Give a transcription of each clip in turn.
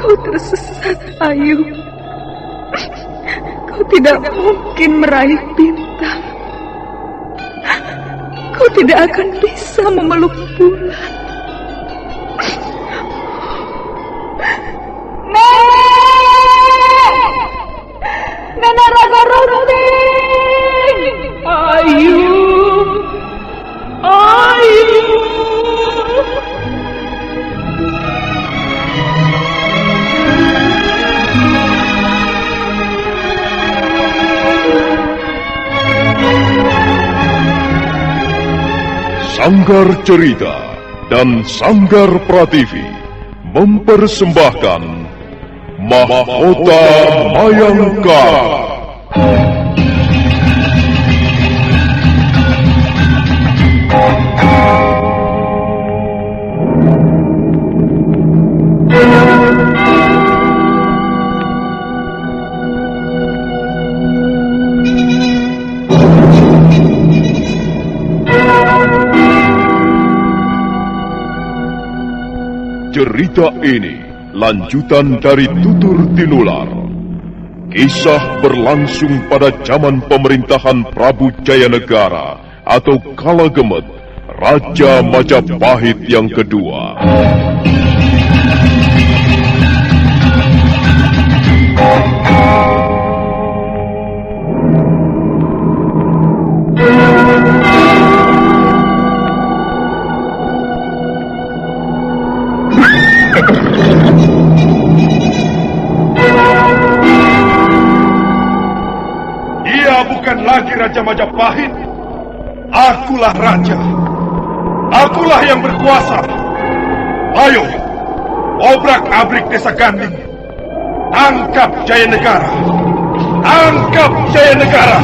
Kau tersesat, Ayu. Kau tidak mungkin meraih bintang. Kau tidak akan bisa memeluk bulan. Nenek Raga Runting! Ayu! Ayu! Sanggar Cerita dan Sanggar Prativi mempersembahkan Mahkota Mayangkara. Cerita ini lanjutan dari Tutur Tinular. Kisah berlangsung pada zaman pemerintahan Prabu Jayanegara atau Kalagemet, Raja Majapahit yang kedua. Bukan lagi Raja Majapahit. Akulah raja. Akulah yang berkuasa. Ayo, obrak-abrik desa Ganding. Tangkap Jayanegara. Tangkap Jayanegara.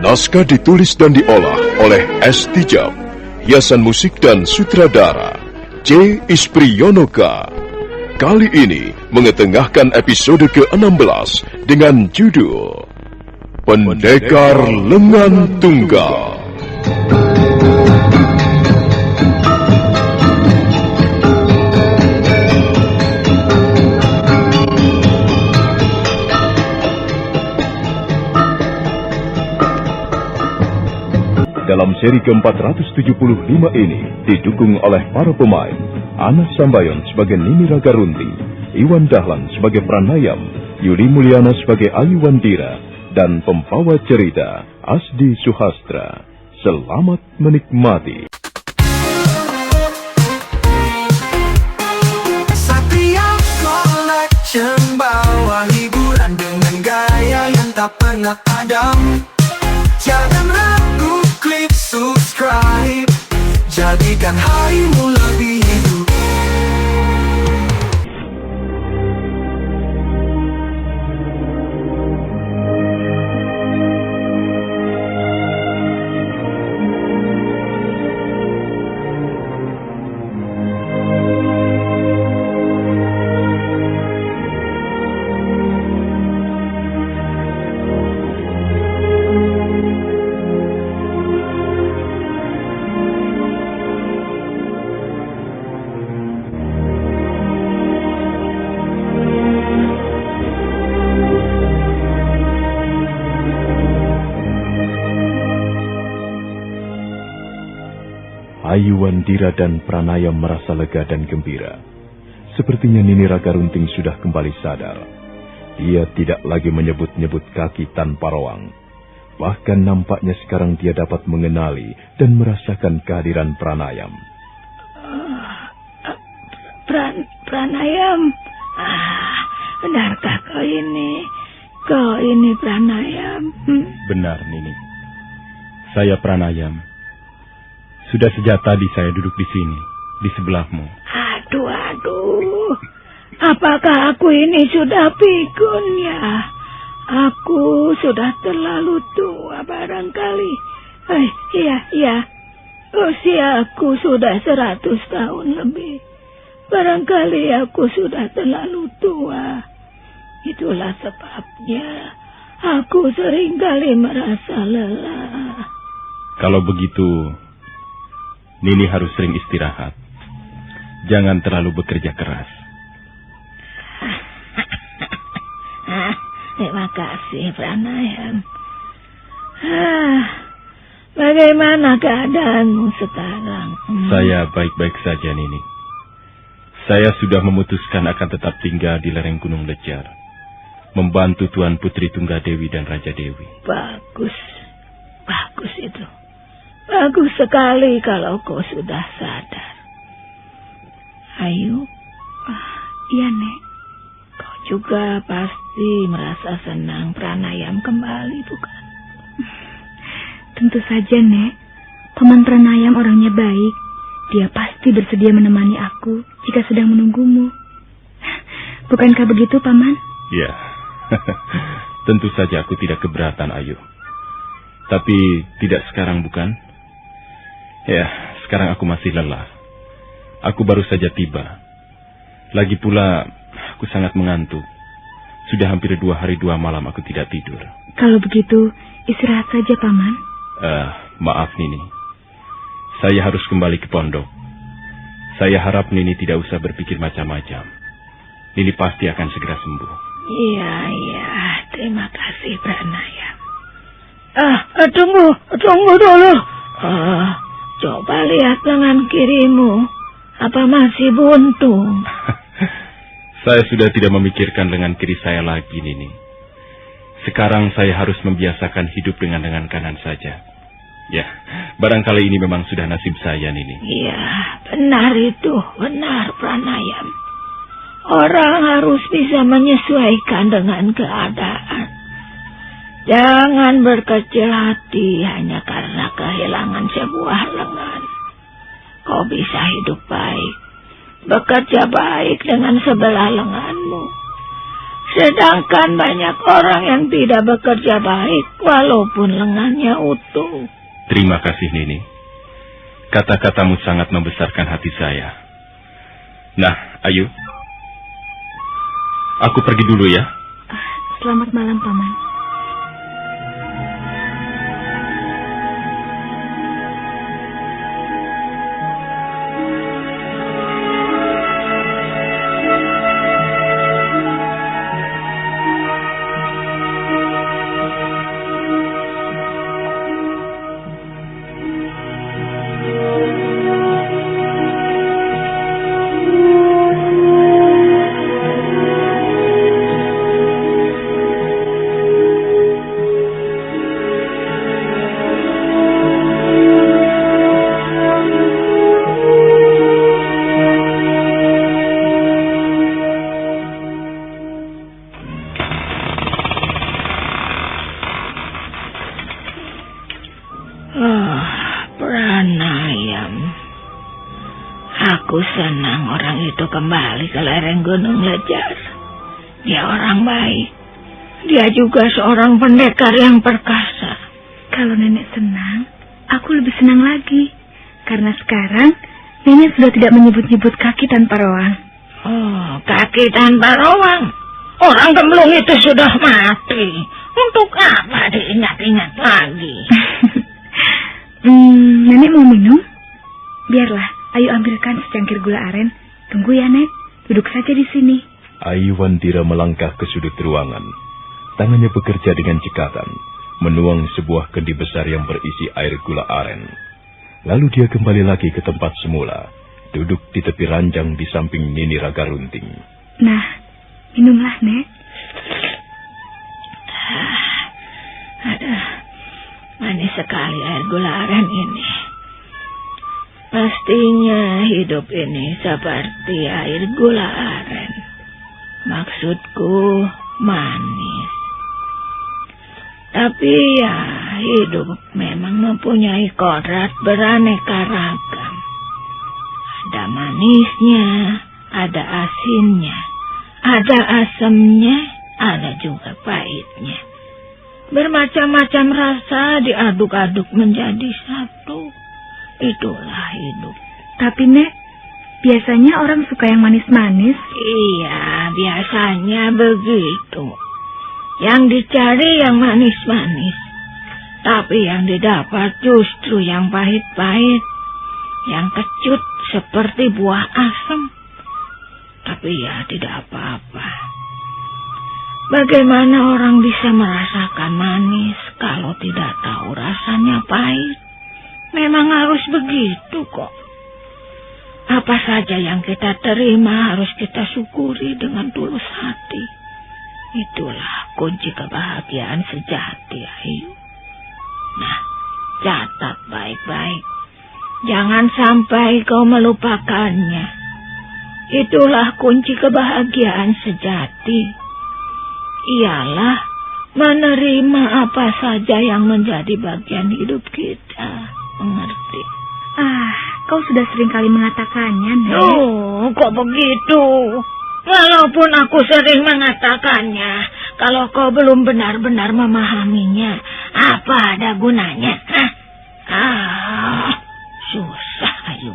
Naskah ditulis dan diolah oleh S. Tijab, hiasan musik dan sutradara C. Ispriyonoka. Kali ini mengetengahkan episode ke-16 dengan judul Pendekar Lengan Tunggal. Dalam seri ke-475 ini didukung oleh para pemain Anas Sambayon sebagai Nini Raga Runting, Iwan Dahlan sebagai Pranayam, Yuli Mulyana sebagai Ayu Wandira, dan pembawa cerita Asdi Suhastra. Selamat menikmati. Setiap collection bawa hiburan dengan gaya yang tak pernah padam. Jangan ragu, klik subscribe, jadikan harimu lebih hidup. Ayu Wandira dan Pranayam merasa lega dan gembira. Sepertinya Nini Raga Runting sudah kembali sadar. Dia tidak lagi menyebut-nyebut kaki tanpa roang. Bahkan nampaknya sekarang dia dapat mengenali dan merasakan kehadiran Pranayam. Pranayam? Benarkah kau ini? Kau ini Pranayam? Benar, Nini. Saya Pranayam. Sudah sejak tadi saya duduk di sini, di sebelahmu. Aduh. Apakah aku ini sudah pikun ya? Aku sudah terlalu tua barangkali. Iya. Usiaku sudah 100 tahun lebih. Barangkali aku sudah terlalu tua. Itulah sebabnya aku seringkali merasa lelah. Kalau begitu, Nini harus sering istirahat. Jangan terlalu bekerja keras. Terima kasih, Pranayam. Bagaimana keadaanmu sekarang? Saya baik-baik saja, Nini. Saya sudah memutuskan akan tetap tinggal di lereng Gunung Lejar, membantu Tuan Putri Tunggadewi dan Raja Dewi. Bagus. Bagus itu. Bagus sekali kalau kau sudah sadar. Ayu. Iya, Nek. Kau juga pasti merasa senang Pranayam kembali, bukan? Tentu saja, Nek. Paman Pranayam orangnya baik. Dia pasti bersedia menemani aku jika sedang menunggumu. Bukankah begitu, Paman? Ya, tentu saja aku tidak keberatan, Ayu. Tapi tidak sekarang, bukan? Ya, sekarang aku masih lelah. Aku baru saja tiba. Lagi pula, aku sangat mengantuk. Sudah hampir 2 hari 2 malam aku tidak tidur. Kalau begitu, istirahat saja, Paman. Maaf, Nini. Saya harus kembali ke pondok. Saya harap Nini tidak usah berpikir macam-macam. Nini pasti akan segera sembuh. Iya. Terima kasih, Pranayam. Tunggu dulu. Coba lihat lengan kirimu. Apa masih buntung? Saya sudah tidak memikirkan lengan kiri saya lagi, Nini. Sekarang saya harus membiasakan hidup dengan lengan kanan saja. Ya, barangkali ini memang sudah nasib saya, Nini. Iya, benar itu. Benar, Pranayam. Orang harus bisa menyesuaikan dengan keadaan. Jangan berkecil hati hanya karena kehilangan sebuah lengan. Kau bisa hidup baik, bekerja baik dengan sebelah lenganmu. Sedangkan banyak orang yang tidak bekerja baik walaupun lengannya utuh. Terima kasih, Nini. Kata-katamu sangat membesarkan hati saya. Nah, Ayu. Aku pergi dulu ya. Selamat malam, Paman. Pranayam. Aku senang orang itu kembali ke lereng Gunung Lejar. Dia orang baik. Dia juga seorang pendekar yang perkasa. Kalau Nenek senang, aku lebih senang lagi. Karena sekarang, Nenek sudah tidak menyebut-nyebut kaki tanpa roang. Oh, kaki tanpa roang? Orang gemblung itu sudah mati. Untuk apa diingat-ingat lagi? Nenek mau minum? Biarlah, ayo ambilkan secangkir gula aren. Tunggu ya, Nek. Duduk saja di sini. Ayu Wandira melangkah ke sudut ruangan. Tangannya bekerja dengan cekatan, menuang sebuah kendi besar yang berisi air gula aren. Lalu dia kembali lagi ke tempat semula, duduk di tepi ranjang di samping Nini Ragarunting. Nah, minumlah, Nek. Aduh, manis sekali air gula aren ini. Pastinya hidup ini seperti air gula aren. Maksudku manis. Tapi ya, hidup memang mempunyai kodrat beraneka ragam. Ada manisnya, ada asinnya, ada asamnya, ada juga pahitnya. Bermacam-macam rasa diaduk-aduk menjadi satu. Itulah hidup. Tapi, Nek, Biasanya orang suka yang manis-manis. Iya, biasanya begitu. Yang dicari yang manis-manis. Tapi yang didapat justru yang pahit-pahit. Yang kecut seperti buah asam. Tapi ya tidak apa-apa. Bagaimana orang bisa merasakan manis kalau tidak tahu rasanya pahit? Memang harus begitu kok. Apa saja yang kita terima harus kita syukuri dengan tulus hati. Itulah kunci kebahagiaan sejati, Ayu. Nah, catat baik-baik. Jangan sampai kau melupakannya. Itulah kunci kebahagiaan sejati. Ialah menerima apa saja yang menjadi bagian hidup kita. Mengerti? Kau sudah sering kali mengatakannya, Nek. Oh, kok begitu? Walaupun aku sering mengatakannya, kalau kau belum benar-benar memahaminya, apa ada gunanya? Susah, Ayu.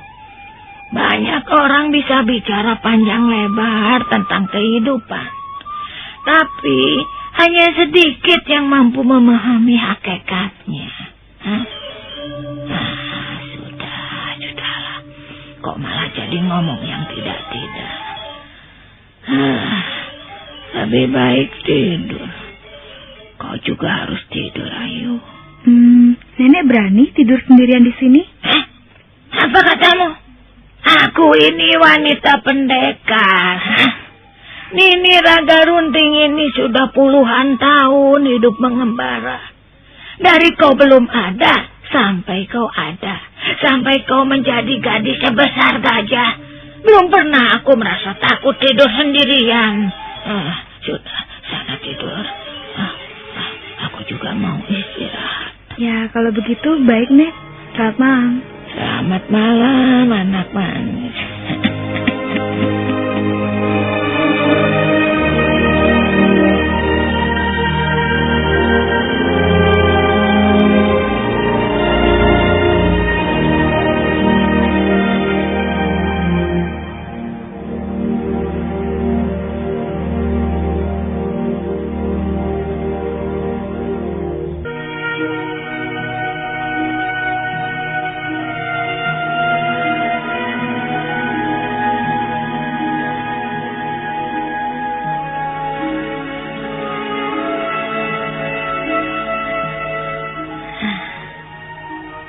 Banyak orang bisa bicara panjang lebar tentang kehidupan. Tapi hanya sedikit yang mampu memahami hakikatnya. Sudahlah. Kok malah jadi ngomong yang tidak-tidak. Lebih baik tidur. Kau juga harus tidur, Ayu. Nenek berani tidur sendirian di sini? Apa katamu? Aku ini wanita pendekar. Nini Raga Runting ini sudah puluhan tahun hidup mengembara. Dari kau belum ada, sampai kau ada. Sampai kau menjadi gadis sebesar gajah. Belum pernah aku merasa takut tidur sendirian. Sudah, sana tidur. Aku juga mau istirahat. Ya, kalau begitu baik, Nek. Selamat malam. Selamat malam, anak manis.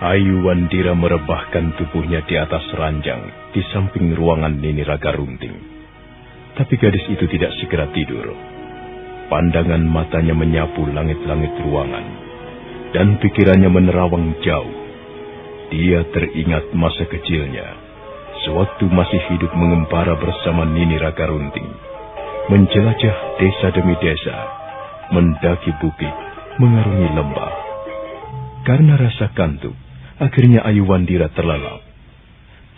Ayu Wandira merebahkan tubuhnya di atas ranjang di samping ruangan Nini Raga Runting. Tapi gadis itu tidak segera tidur. Pandangan matanya menyapu langit-langit ruangan dan pikirannya menerawang jauh. Dia teringat masa kecilnya, sewaktu masih hidup mengembara bersama Nini Raga Runting, menjelajah desa demi desa, mendaki bukit, mengarungi lembah. Karena rasa kantuk, akhirnya Ayu Wandira terlelap.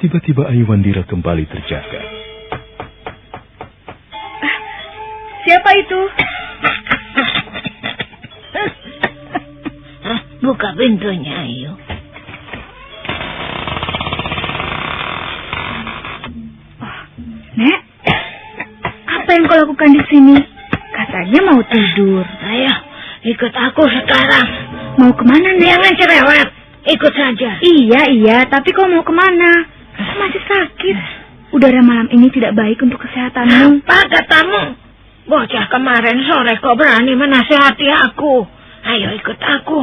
Tiba-tiba Ayu Wandira kembali terjaga. Siapa itu? Buka pintunya, Ayu. Nek, apa yang kau lakukan di sini? Katanya mau tidur. Ayo, ikut aku sekarang. Mau kemana, Nek? Jangan cerewet. Ikut saja. Iya, tapi kau mau kemana? Kau masih sakit. Udara malam ini tidak baik untuk kesehatanmu. Apa katamu? Bocah kemarin sore kau berani menasihati aku. Ayo ikut aku.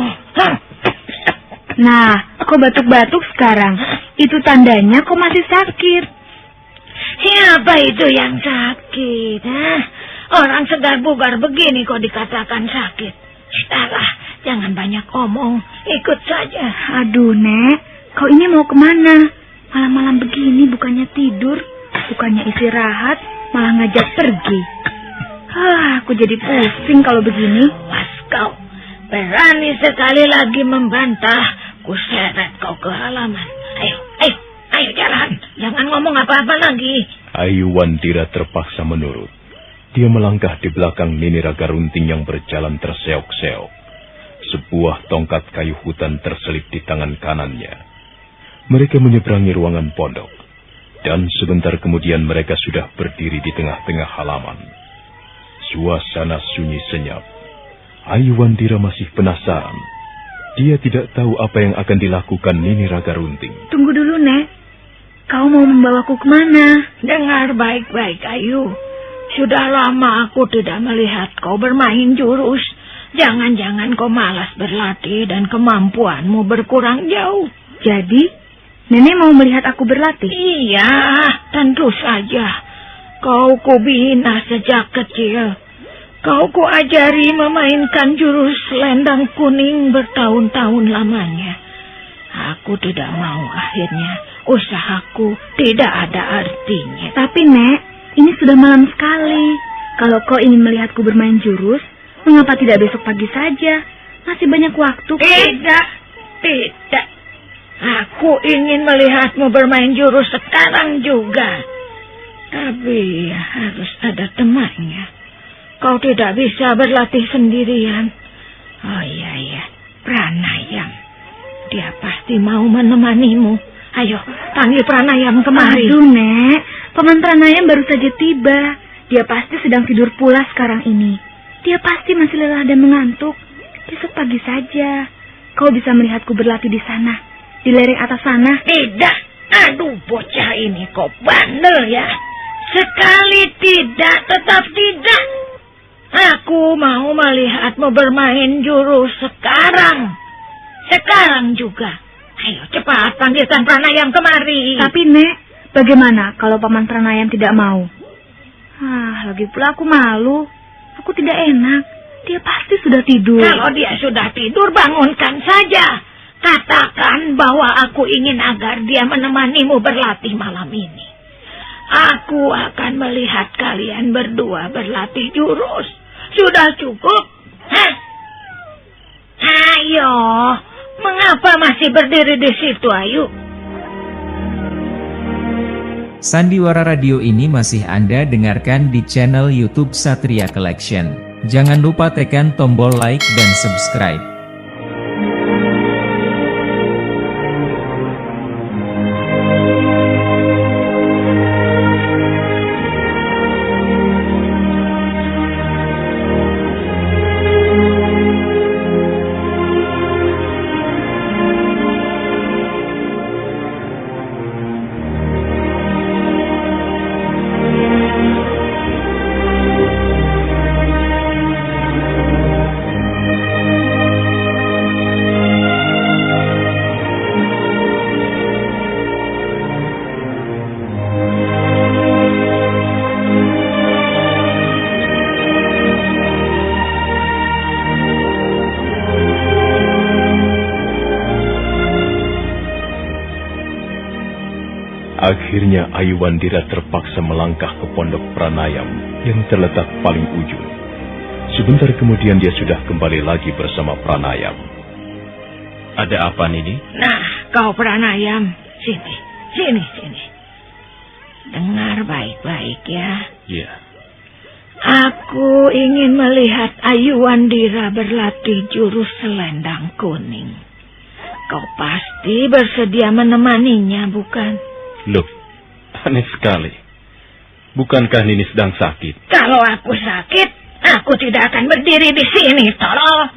Nah, kau batuk-batuk sekarang. Itu tandanya kau masih sakit. Siapa itu yang sakit? Orang segar bugar begini kau dikatakan sakit. Sudahlah, jangan banyak omong. Ikut saja. Aduh, Nek. Kau ini mau kemana? Malam-malam begini bukannya tidur, bukannya istirahat, malah ngajak pergi. Aku jadi pusing kalau begini. Pas kau berani sekali lagi membantah, kuseret kau ke halaman. Ayo jalan. Jangan ngomong apa-apa lagi. Ayu Wandira terpaksa menurut. Dia melangkah di belakang Nini Raga Runting yang berjalan terseok-seok. Sebuah tongkat kayu hutan terselip di tangan kanannya. Mereka menyeberangi ruangan pondok. Dan sebentar kemudian mereka sudah berdiri di tengah-tengah halaman. Suasana sunyi senyap. Ayu Wandira masih penasaran. Dia tidak tahu apa yang akan dilakukan Nini Ragarunting. Tunggu dulu, Nek. Kau mau membawaku kemana? Dengar baik-baik, Ayu. Sudah lama aku tidak melihat kau bermain jurus. Jangan-jangan kau malas berlatih dan kemampuanmu berkurang jauh. Jadi, Nenek mau melihat aku berlatih? Iya, tentu saja. Kau kubina sejak kecil. Kau kuajari memainkan jurus selendang kuning bertahun-tahun lamanya. Aku tidak mau akhirnya usahaku tidak ada artinya. Tapi, Nek, ini sudah malam sekali. Kalau kau ingin melihatku bermain jurus, mengapa tidak besok pagi saja? Masih banyak waktu. Tidak. Aku ingin melihatmu bermain jurus sekarang juga. Tapi harus ada temannya. Kau tidak bisa berlatih sendirian. Oh iya, Pranayam. Dia pasti mau menemanimu. Ayo, panggil Pranayam kemari. Aduh, Nek. Paman Pranayam baru saja tiba. Dia pasti sedang tidur pula sekarang ini. Dia pasti masih lelah dan mengantuk. Besok pagi saja. Kau bisa melihatku berlatih di sana. Di lereng atas sana. Tidak. Aduh, bocah ini kok bandel ya. Sekali tidak, tetap tidak. Aku mau melihatmu bermain jurus sekarang. Sekarang juga. Ayo cepat panggilkan Pranayam kemari. Tapi, Nek, bagaimana kalau Paman Pranayam tidak mau? Lagi pula aku malu. Aku tidak enak. Dia pasti sudah tidur. Kalau dia sudah tidur, bangunkan saja. Katakan bahwa aku ingin agar dia menemanimu berlatih malam ini. Aku akan melihat kalian berdua berlatih jurus. Sudah cukup? Hah? Ayo, mengapa masih berdiri di situ, Ayu? Sandiwara Radio ini masih Anda dengarkan di channel YouTube Satria Collection. Jangan lupa tekan tombol like dan subscribe. Akhirnya Ayu Wandira terpaksa melangkah ke pondok Pranayam yang terletak paling ujung. Sebentar kemudian dia sudah kembali lagi bersama Pranayam. Ada apa, Nini? Nah, kau Pranayam, sini. Dengar baik-baik ya. Iya. Aku ingin melihat Ayu Wandira berlatih jurus selendang kuning. Kau pasti bersedia menemaninya, bukan? Loh, aneh sekali. Bukankah Nini sedang sakit? Kalau aku sakit, aku tidak akan berdiri di sini, tolong.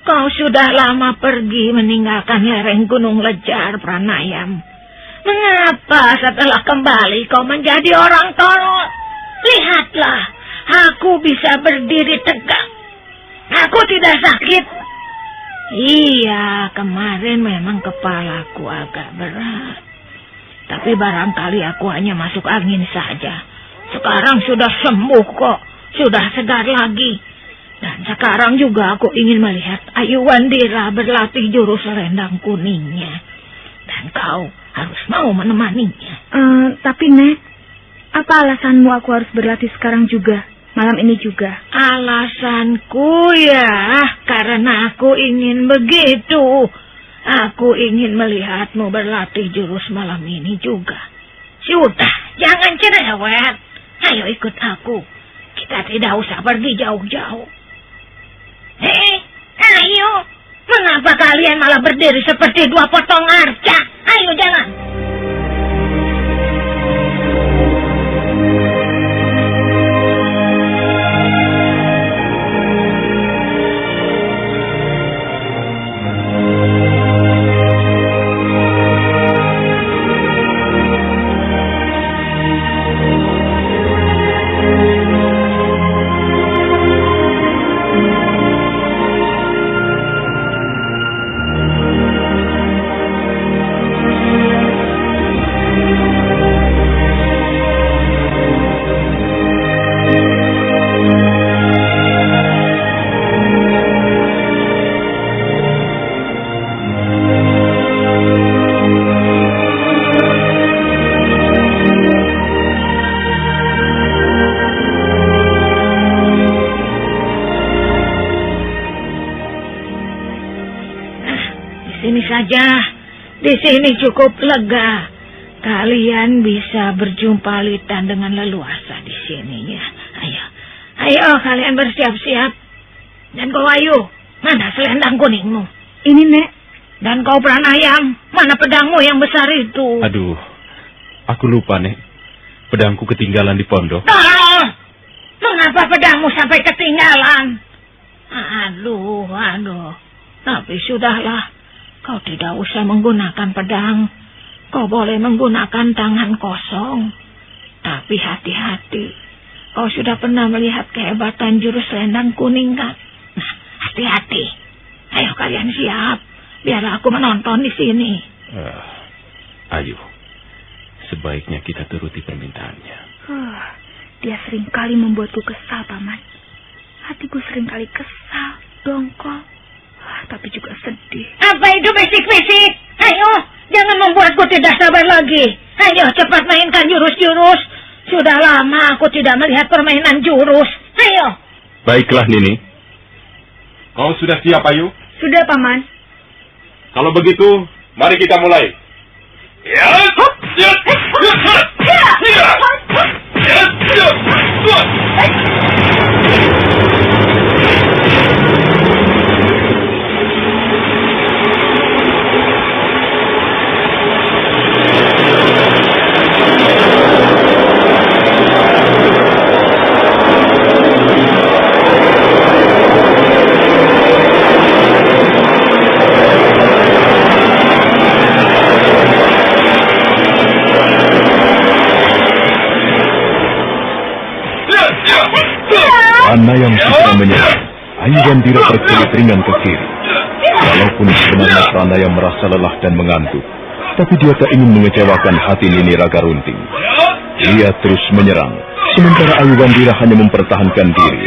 Kau sudah lama pergi meninggalkan lereng Gunung Lejar, Pranayam. Mengapa setelah kembali kau menjadi orang tolol? Lihatlah, aku bisa berdiri tegak. Aku tidak sakit. Iya, kemarin memang kepalaku agak berat. Tapi barangkali aku hanya masuk angin saja. Sekarang sudah sembuh kok. Sudah segar lagi. Dan sekarang juga aku ingin melihat Ayu Wandira berlatih jurus selendang kuningnya. Dan kau harus mau menemaninya. Tapi, Nek, apa alasanmu aku harus berlatih sekarang juga? Malam ini juga? Alasanku ya, karena aku ingin begitu. Aku ingin melihatmu berlatih jurus malam ini juga. Sudah, jangan cerewet. Ayo ikut aku. Kita tidak usah pergi jauh-jauh. Ayo. Mengapa kalian malah berdiri seperti dua potong arca? Ayo, jalan. saja. Di sini cukup lega. Kalian bisa berjumpa litan dengan leluasa di sini ya. Ayo kalian bersiap-siap. Dan kau Ayu, mana selendang kuningmu? Ini, Nek. Dan kau Pranayam, mana pedangmu yang besar itu? Aduh, aku lupa, Nek. Pedangku ketinggalan di pondok. Mengapa pedangmu sampai ketinggalan? Aduh. Tapi sudahlah, kau tidak usah menggunakan pedang. Kau boleh menggunakan tangan kosong. Tapi hati-hati. Kau sudah pernah melihat kehebatan jurus selendang kuning kan? Nah, hati-hati. Ayo kalian siap. Biar aku menonton di sini. Ayo. Sebaiknya kita turuti permintaannya. Dia seringkali membuatku kesal, Paman. Hatiku seringkali kesal, dongkol, tapi juga sedih. Apa itu bisik-bisik? Ayo, jangan membuatku tidak sabar lagi. Ayo cepat mainkan jurus-jurus. Sudah lama aku tidak melihat permainan jurus. Ayo. Baiklah, Nini. Kau sudah siap, Ayu? Sudah, Paman. Kalau begitu, mari kita mulai. Pranayam segera menyerang. Ayu berkelit ringan ke kiri. Walaupun sebenarnya Pranayam merasa lelah dan mengantuk, tapi dia tak ingin mengecewakan hati Nini Ragarunting. Dia terus menyerang, sementara Ayu hanya mempertahankan diri.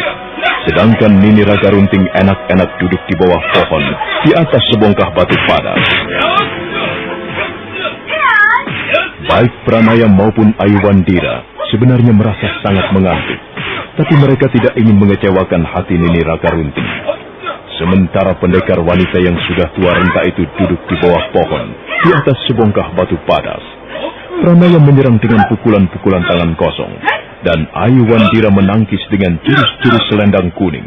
Sedangkan Nini Ragarunting enak-enak duduk di bawah pohon, di atas sebongkah batu padas. Baik Pranayam maupun Ayu sebenarnya merasa sangat mengantuk. Tapi mereka tidak ingin mengecewakan hati Nini Ragarunting. Sementara pendekar wanita yang sudah tua renta itu duduk di bawah pohon, di atas sebongkah batu padas. Pranayam menyerang dengan pukulan-pukulan tangan kosong, dan Ayu menangkis dengan jurus-jurus selendang kuning.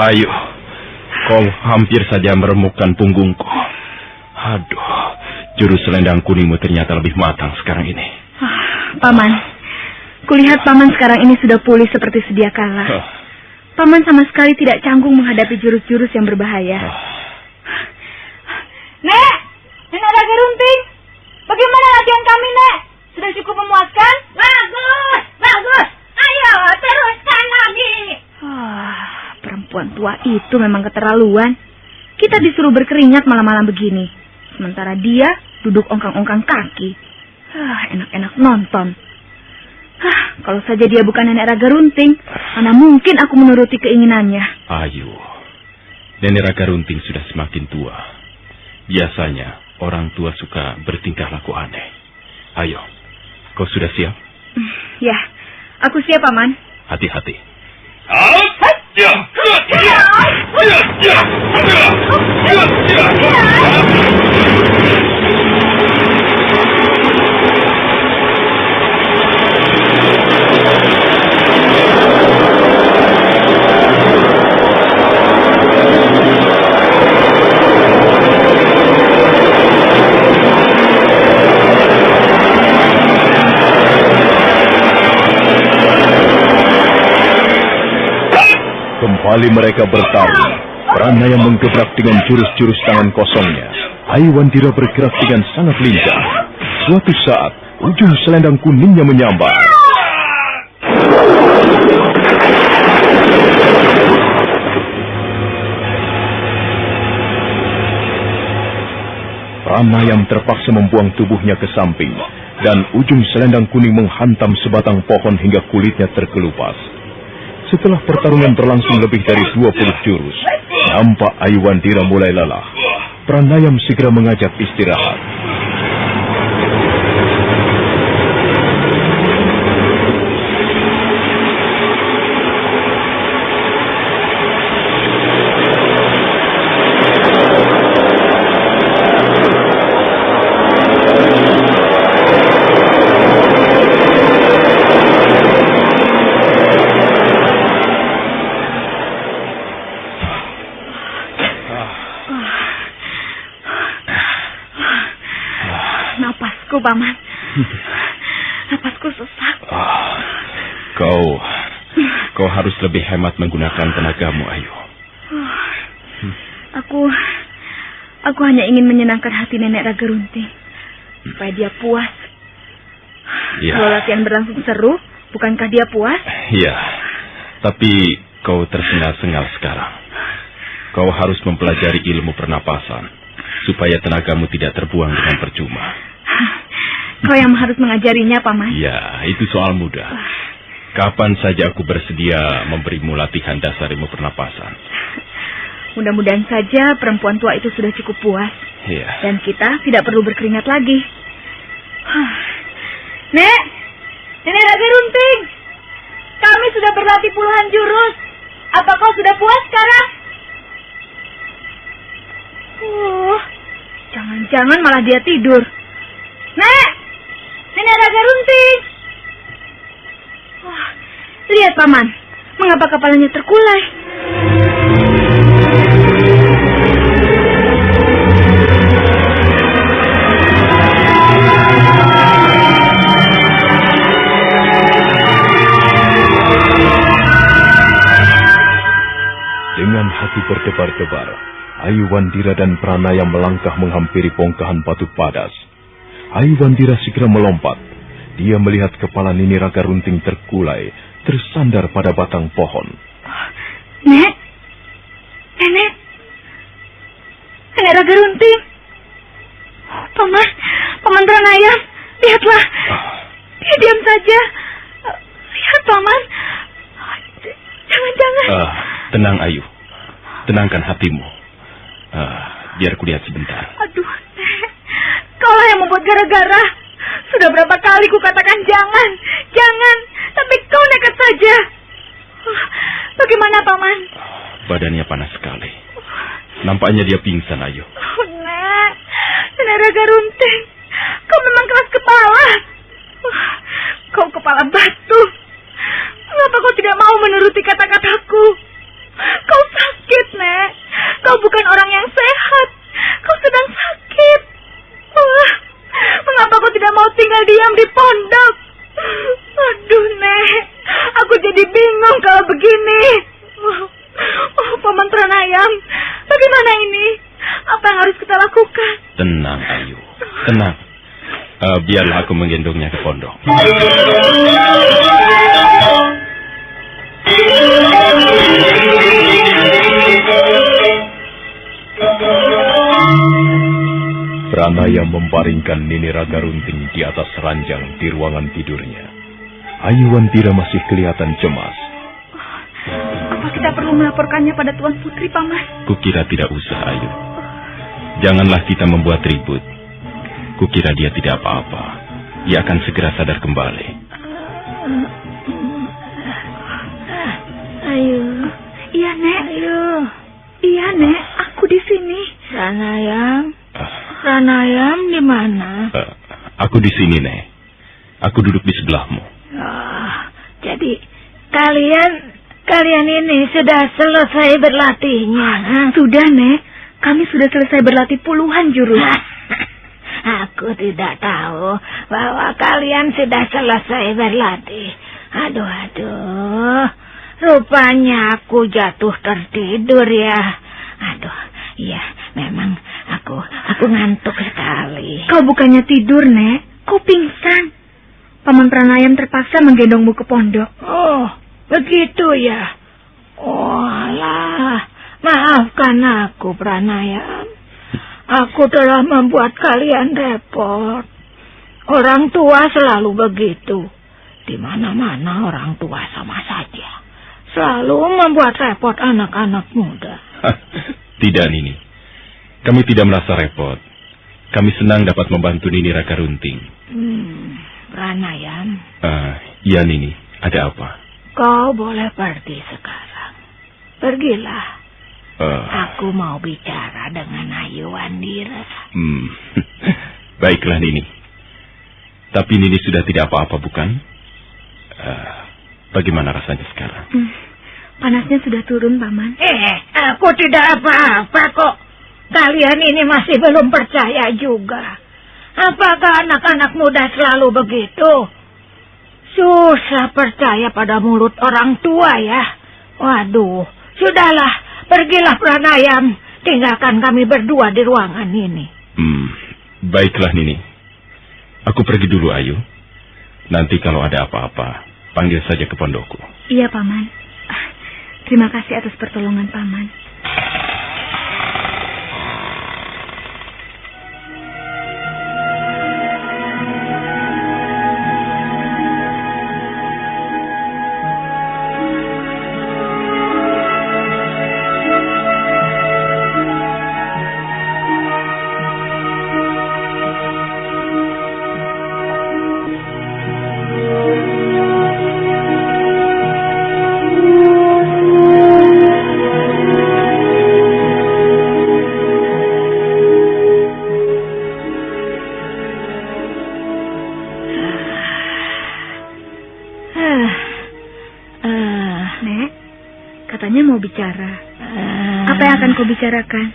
Ayu, kau hampir saja meremukkan punggungku. Aduh, jurus selendang kuningmu ternyata lebih matang sekarang ini. Paman, kulihat Paman sekarang ini sudah pulih seperti sedia kala. Paman sama sekali tidak canggung menghadapi jurus-jurus yang berbahaya. Nek, Nenek Ragarunting, bagaimana latihan kami, Nek? Sudah cukup memuaskan? Bagus. Ayo, teruskan lagi. Perempuan tua itu memang keterlaluan. Kita disuruh berkeringat malam-malam begini. Sementara dia duduk ongkang-ongkang kaki. Enak-enak nonton. Kalau saja dia bukan Nenek Ragarunting, mana mungkin aku menuruti keinginannya. Ayu, Nenek Ragarunting sudah semakin tua. Biasanya orang tua suka bertingkah laku aneh. Ayo, kau sudah siap? Ya, aku siap, Paman. Hati-hati. Kembali mereka bertarung. Pranayam menggebrak dengan jurus-jurus tangan kosongnya. Ayu bergerak dengan sangat lincah. Suatu saat, ujung selendang kuningnya menyambar. Pranayam terpaksa membuang tubuhnya ke samping, dan ujung selendang kuning menghantam sebatang pohon hingga kulitnya terkelupas. Setelah pertarungan berlangsung lebih dari 20 jurus, nampak Aiwandira mulai lelah. Pranayam segera mengajak istirahat. Paman, napasku sesak. Kau harus lebih hemat menggunakan tenagamu, Ayu. Aku hanya ingin menyenangkan hati Nenek Raga Runting, supaya dia puas. Ya. Kalau latihan berlangsung seru, bukankah dia puas? Iya, tapi kau tersengal-sengal sekarang. Kau harus mempelajari ilmu pernapasan, supaya tenagamu tidak terbuang dengan percuma. Kau yang harus mengajarinya, Paman. Ya, itu soal mudah. Kapan saja aku bersedia memberimu latihan dasar ilmu pernapasan. Mudah-mudahan saja perempuan tua itu sudah cukup puas. Iya. Dan kita tidak perlu berkeringat lagi. Nek! Nenek Raga Runting! Kami sudah berlatih puluhan jurus. Apa kau sudah puas sekarang? Jangan-jangan malah dia tidur. Nek! Nenek Raga Runting! Lihat, Paman. Mengapa kepalanya terkulai? Dengan hati berdebar-debar, Aiwandira dan Pranayam melangkah menghampiri bongkahan batu padas. Aiwandira segera melompat. Dia melihat kepala Nini Raga Runting terkulai, tersandar pada batang pohon. Nek? Nenek? Nenek Raga Runting? Paman Pranayam, lihatlah. Dia diam saja. Lihat, Paman. Jangan-jangan. Tenang, Ayu. Tenangkan hatimu. Biar kulihat sebentar. Aduh, Nek. Kaulah yang membuat gara-gara. Sudah berapa kali kukatakan jangan. Tapi kau nekat saja. Bagaimana, Paman? Badannya panas sekali. Nampaknya dia pingsan, Ayu. Nek. Nenek Raga Runting. Kau memang keras kepala. Kau kepala batu. Mengapa kau tidak mau menuruti kata-kataku? Kau sakit, Nek. Kau bukan orang yang sehat. Kau sedang sakit. Mengapa kau tidak mau tinggal diam di pondok? Aduh, Nek. Aku jadi bingung kalau begini. Paman Pranayam, bagaimana ini? Apa yang harus kita lakukan? Tenang, Ayu. Tenang. Biarlah aku menggendongnya ke pondok. Pranayam membaringkan Nini Raga Runting di atas ranjang di ruangan tidurnya. Aiwandira masih kelihatan cemas. Apa kita perlu melaporkannya pada Tuan Putri, Paman? Kukira tidak usah, Ayu. Janganlah kita membuat ribut. Kukira dia tidak apa-apa. Dia akan segera sadar kembali. Ayu. Iya, Nek. Ayu. Iya, Nek. Aku di sini. Pranayam di mana? Aku di sini, Nek. Aku duduk di sebelahmu. Jadi kalian ini sudah selesai berlatihnya? Sudah, Nek. Kami sudah selesai berlatih puluhan jurus. Aku tidak tahu bahwa kalian sudah selesai berlatih. Aduh. Rupanya aku jatuh tertidur ya. Aduh, iya, memang aku ngantuk sekali. Kau bukannya tidur, Nek. Kau pingsan. Paman Pranayam terpaksa menggendongmu ke pondok. Oh, begitu ya. Oh, alah. Maafkan aku, Pranayam. Aku telah membuat kalian repot. Orang tua selalu begitu. Di mana-mana orang tua sama saja. Selalu membuat repot anak-anak muda. Tidak, Nini. Kami tidak merasa repot. Kami senang dapat membantu Nini Raka Runting. Pranayam. Iya, Nini. Ada apa? Kau boleh pergi sekarang. Pergilah. Aku mau bicara dengan Ayu Wandira. Baiklah, Nini. Tapi Nini sudah tidak apa-apa, bukan? Bagaimana rasanya sekarang? Panasnya sudah turun, Paman. Aku tidak apa-apa kok. Kalian ini masih belum percaya juga. Apakah anak-anak muda selalu begitu? Susah percaya pada mulut orang tua ya. Waduh, sudahlah, pergilah Pranayam. Tinggalkan kami berdua di ruangan ini. Baiklah, Nini. Aku pergi dulu, Ayu. Nanti kalau ada apa-apa, panggil saja ke pondokku. Iya, Paman. Terima kasih atas pertolongan, Paman. Nek, katanya mau bicara. Apa yang akan kau bicarakan?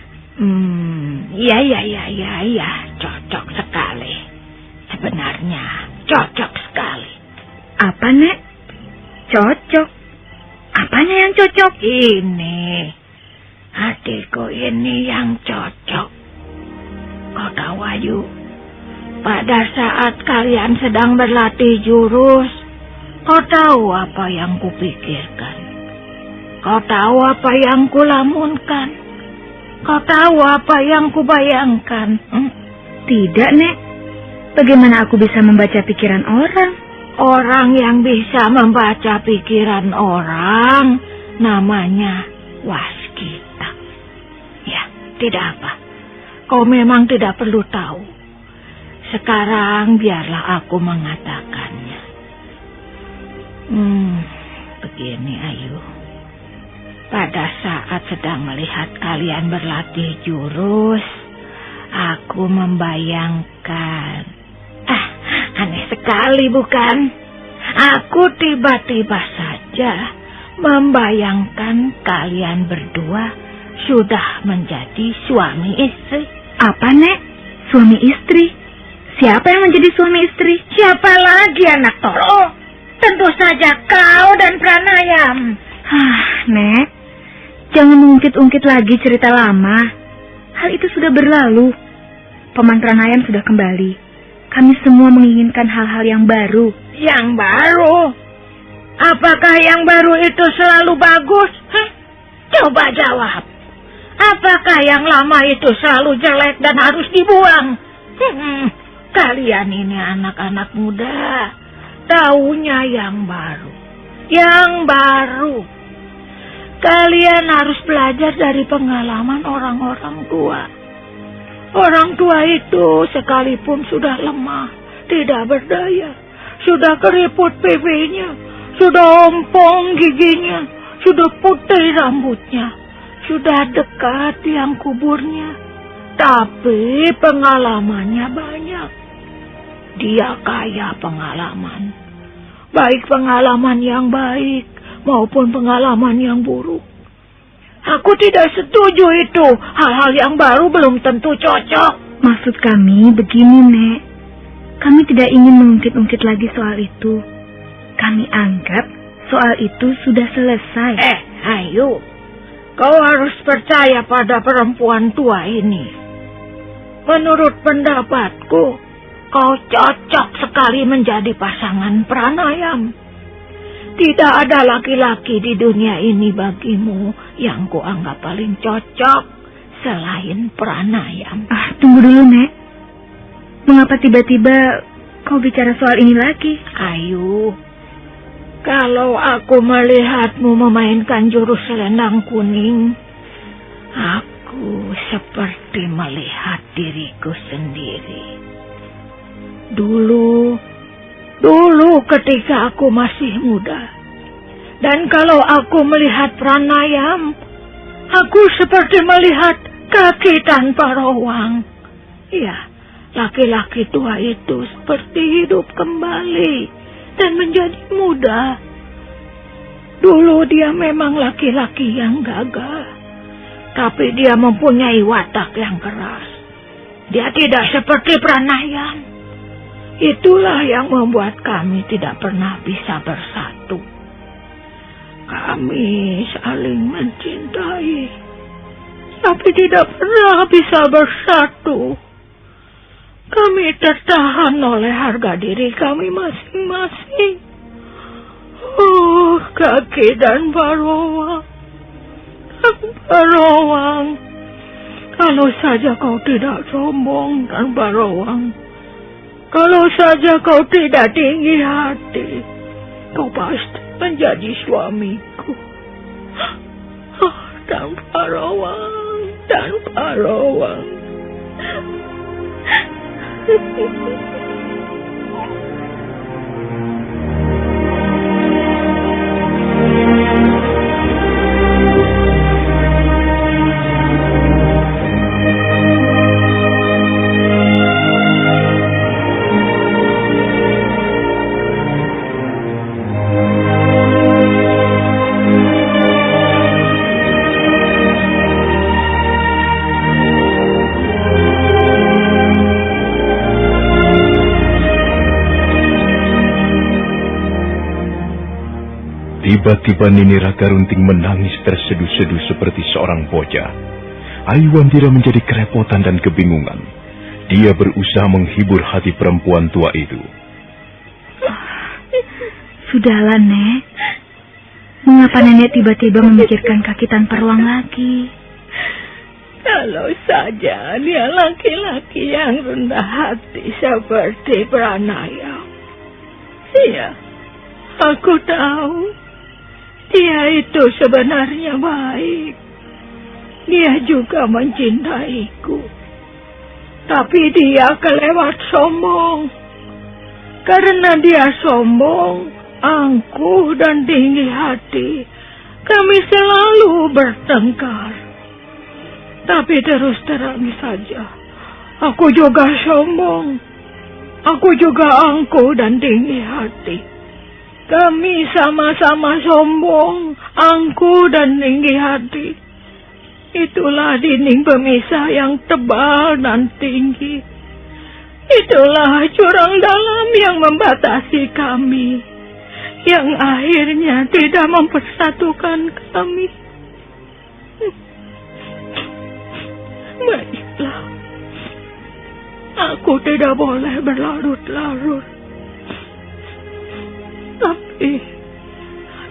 Iya, cocok sekali. Sebenarnya cocok sekali. Apa, Nek? Cocok? Apanya yang cocok? Ini, adikku ini yang cocok. Kau tahu, Ayu, pada saat kalian sedang berlatih jurus, kau tahu apa yang kupikirkan? Kau tahu apa yang kulamunkan? Kau tahu apa yang kubayangkan? Tidak, Nek. Bagaimana aku bisa membaca pikiran orang? Orang yang bisa membaca pikiran orang namanya waskita. Ya, tidak apa. Kau memang tidak perlu tahu. Sekarang biarlah aku mengatakannya. Begini, Ayu. Pada saat sedang melihat kalian berlatih jurus, aku membayangkan. Aneh sekali, bukan? Aku tiba-tiba saja membayangkan kalian berdua sudah menjadi suami istri. Apa, Nek? Suami istri? Siapa yang menjadi suami istri? Siapa lagi, anak tolol? Tentu saja kau dan Pranayam. Nek, jangan mengungkit-ungkit lagi cerita lama. Hal itu sudah berlalu. Paman Pranayam sudah kembali. Kami semua menginginkan hal-hal yang baru. Yang baru? Apakah yang baru itu selalu bagus? Coba jawab. Apakah yang lama itu selalu jelek dan harus dibuang? Kalian ini anak-anak muda, taunya yang baru. Yang baru. Kalian harus belajar dari pengalaman orang-orang tua. Orang tua itu sekalipun sudah lemah, tidak berdaya, sudah keriput pipinya, sudah ompong giginya, sudah putih rambutnya, sudah dekat tiang kuburnya, tapi pengalamannya banyak. Dia kaya pengalaman, baik pengalaman yang baik maupun pengalaman yang buruk. Aku tidak setuju itu. Hal-hal yang baru belum tentu cocok. Maksud kami begini, Nek. Kami tidak ingin mengungkit-ungkit lagi soal itu. Kami anggap soal itu sudah selesai. Ayu. Kau harus percaya pada perempuan tua ini. Menurut pendapatku, kau cocok sekali menjadi pasangan Pranayam. Tidak ada laki-laki di dunia ini bagimu yang kuanggap paling cocok selain Pranayam. Tunggu dulu, Nek. Mengapa tiba-tiba kau bicara soal ini lagi? Ayu, Kalau aku melihatmu memainkan jurus selendang kuning, aku seperti melihat diriku sendiri. Dulu ketika aku masih muda. Dan kalau aku melihat pranayam, aku seperti melihat kaki tanpa rawang. Ya, laki-laki tua itu seperti hidup kembali dan menjadi muda. Dulu dia memang laki-laki yang gagah, tapi dia mempunyai watak yang keras. Dia tidak seperti pranayam. Itulah yang membuat kami tidak pernah bisa bersatu. Kami saling mencintai, tapi tidak pernah bisa bersatu. Kami tertahan oleh harga diri kami masing-masing. Oh, kaki dan Barawang. Barawang, kalau saja kau tidak sombong dan Barawang, kalau saja kau tidak tinggi hati, kau pasti menjadi suamiku. Oh, dan Barawang. Tiba-tiba Nini Ragarunting menangis terseduh-seduh seperti seorang bocah. Aiwandira menjadi kerepotan dan kebingungan. Dia berusaha menghibur hati perempuan tua itu. Sudahlah, Nek. Mengapa Nenek tiba-tiba memikirkan kaki tanpa ruang lagi? Kalau saja dia laki-laki yang rendah hati seperti Pranayam. Iya, aku tahu. Dia itu sebenarnya baik. Dia juga mencintaiku. Tapi dia kelewat sombong. Karena dia sombong, angkuh dan tinggi hati, kami selalu bertengkar. Tapi terus terang saja, aku juga sombong. Aku juga angkuh dan tinggi hati. Kami sama-sama sombong, angkuh dan tinggi hati. Itulah dinding pemisah yang tebal dan tinggi. Itulah jurang dalam yang membatasi kami, yang akhirnya tidak mempersatukan kami. Baiklah, aku tidak boleh berlarut-larut. Tapi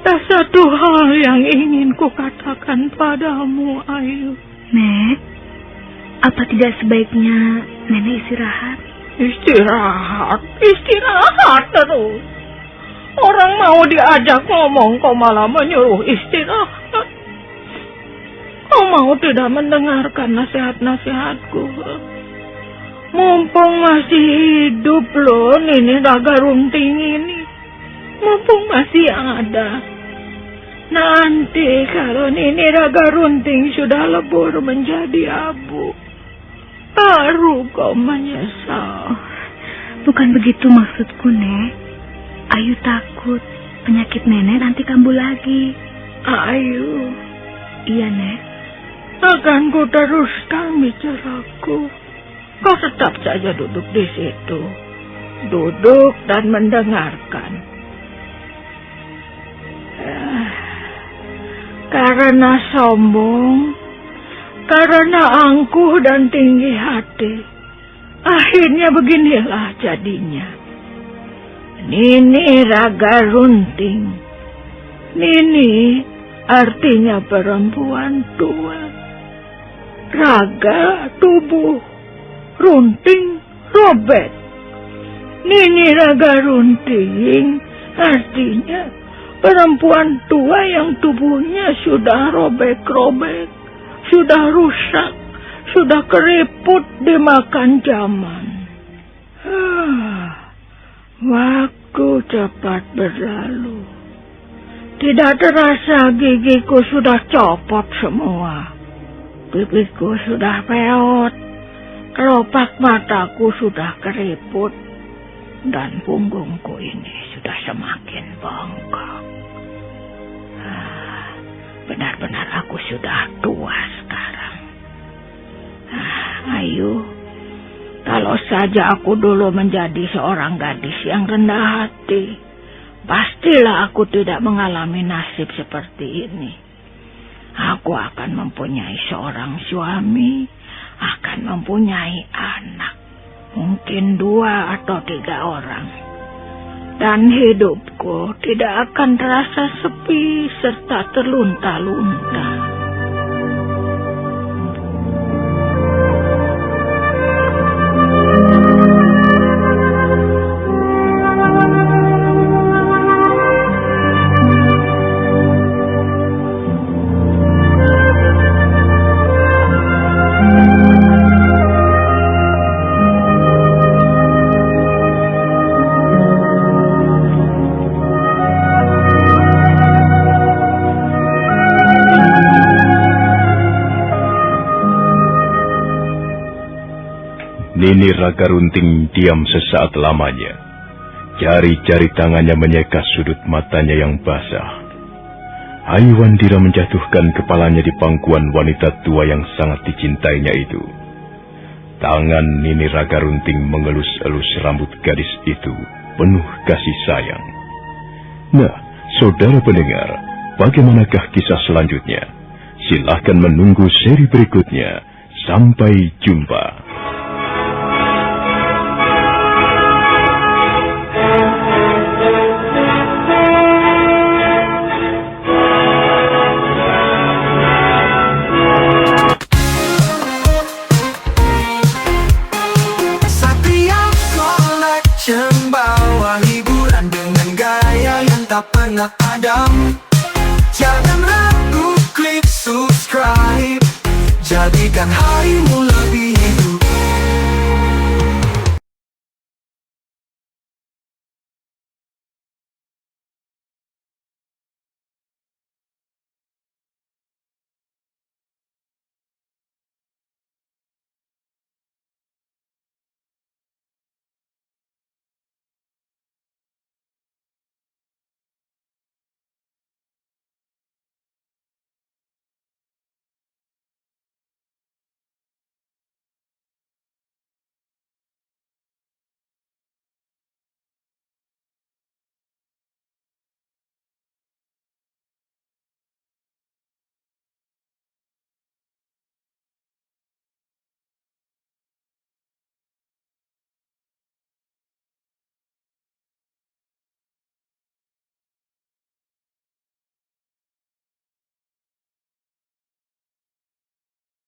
ada satu hal yang ingin kukatakan padamu, Ayu. Nek, apa tidak sebaiknya Nenek istirahat? Istirahat terus. Orang mau diajak ngomong, kau malah menyuruh istirahat. Kau mau tidak mendengarkan nasihat-nasihatku? Mumpung masih hidup loh Nini Ragarunting ini. Mumpung masih ada. Nanti kalau Nini Ragarunting sudah lebur menjadi abu, baru kau menyesal. Bukan begitu maksudku, Nek. Ayu takut penyakit Nenek nanti kambuh lagi. Ayu, Iya, Nek. akan ku teruskan bicaraku. Kau tetap saja duduk di situ. Duduk dan mendengarkan. Karena sombong, karena angkuh dan tinggi hati, akhirnya beginilah jadinya. Nini Ragarunting. Nini artinya perempuan tua. Raga, tubuh. Runting, robek. Nini Ragarunting artinya perempuan tua yang tubuhnya sudah robek-robek, sudah rusak, sudah keriput dimakan zaman. Waktu cepat berlalu. Tidak terasa gigiku sudah copot semua. Pipiku sudah peot, kelopak mataku sudah keriput, dan punggungku ini sudah semakin bongkok. Benar-benar aku sudah tua sekarang. Ayu, kalau saja aku dulu menjadi seorang gadis yang rendah hati, pastilah aku tidak mengalami nasib seperti ini. Aku akan mempunyai seorang suami, akan mempunyai anak, mungkin 2 atau 3 orang. Dan hidupku tidak akan terasa sepi serta terlunta-lunta. Nini Ragarunting diam sesaat lamanya. Jari-jari tangannya menyeka sudut matanya yang basah. Ayu Wandira menjatuhkan kepalanya di pangkuan wanita tua yang sangat dicintainya itu. Tangan Nini Ragarunting mengelus-elus rambut gadis itu penuh kasih sayang. Nah, saudara pendengar, bagaimanakah kisah selanjutnya? Silahkan menunggu seri berikutnya. Sampai jumpa. Bawa hiburan dengan gaya yang tak pernah padam. Jangan ragu, klik subscribe, jadikan harimu